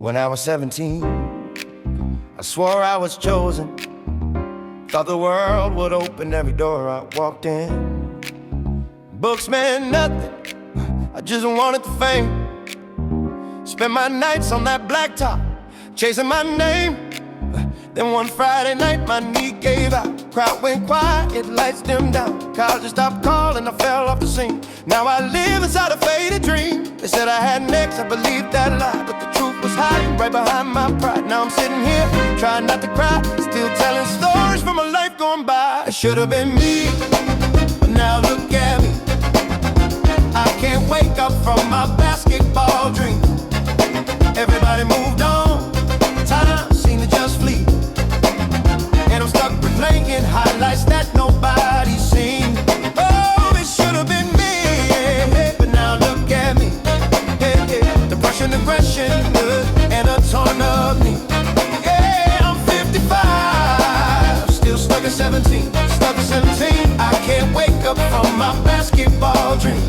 When I was 17, I swore I was chosen. Thought the world would open every door I walked in. Books meant nothing, I just wanted the fame. Spent my nights on that blacktop, chasing my name. Then one Friday night, my knee gave out. Crowd went quiet, lights dimmed down. College stopped calling, I fell off the scene. Now I live inside a faded dream. They said I had next, I believed that lie, but the truth was hiding right behind my pride. Now I'm sitting here, trying not to cry, still telling stories from a life gone by. It should have been me, but now look at me. I can't wake up from my basketball dream. Everybody moved on, time seemed to just flee. And I'm stuck replaying highlights that nobody's seen. Oh, it should have been me, but now look at me. Depression, aggression, and a torn up knee. Yeah, I'm 55, still stuck at 17. Stuck at 17, I can't wake up from my basketball dream.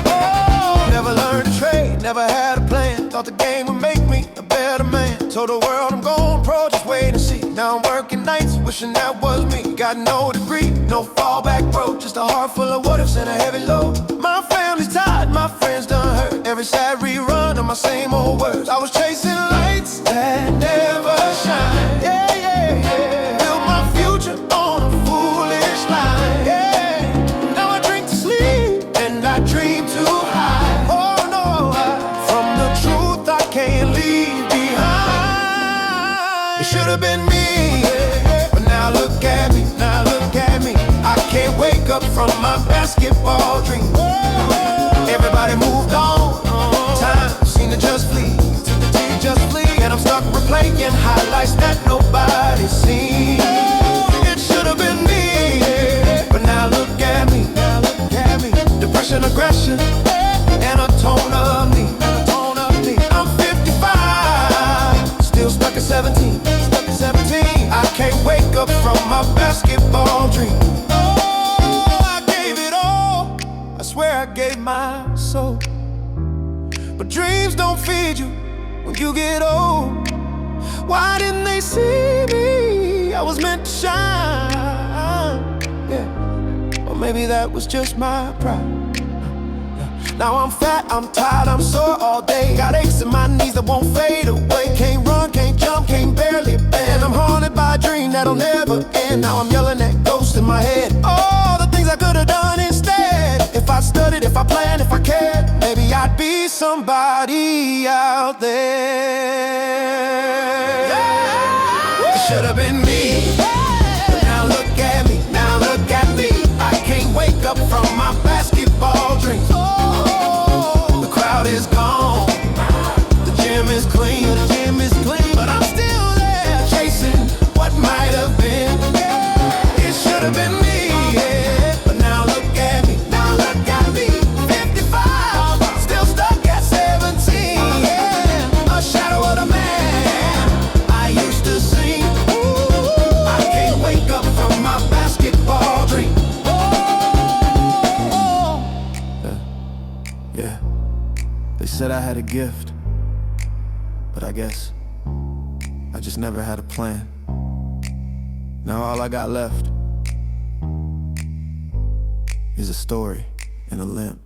Oh, never learned to trade, never had a plan. Thought the game would make me a better man. Told the world I'm going pro, just wait and see. Now I'm working nights, wishing that was me. Got no degree, no fallback bro, just a heart full of what ifs and a heavy load. My family's tired, my friends done hurt. Every sad rerun of my same old words. I was chasing lights that never shine. Yeah, yeah, yeah. Built my future on a foolish lie. Yeah. Now I drink to sleep and I dream too high. Oh no, from the truth I can't leave behind. It should have been me, but now look at me, now look at me. I can't wake up from my basketball dream. Everybody moved on, time seemed to just flee, and I'm stuck replaying highlights that nobody's seen. It should have been me, but now look at me, now look at me. Depression, aggression, and a torn up knee. I'm 55, still stuck at 17. I can't wake up from my basketball dream. Oh, I gave it all, I swear I gave my soul. But dreams don't feed you when you get old. Why didn't they see me? I was meant to shine. Yeah, or maybe that was just my pride. Now I'm fat, I'm tired, I'm sore all day. Got aches in my knees that won't fade away. Can't run, can't jump, can't barely bend. I'm haunted by a dream that'll never end. Now I'm yelling at ghosts in my head. All the things I could have done instead. If I studied, if I planned, if I cared, maybe I'd be somebody out there. Yeah. It should have been me, but now look at me, now look at me. I can't wake up from my basketball dream. The crowd is gone, the gym is clean, but I'm still there, chasing what might have been. It should have been me, but now look at me, now look at me. 55, still stuck at 17. A shadow of the man I used to sing. I can't wake up from my basketball dream. Yeah, they said I had a gift, but I guess I just never had a plan. Now all I got left is a story and a limp.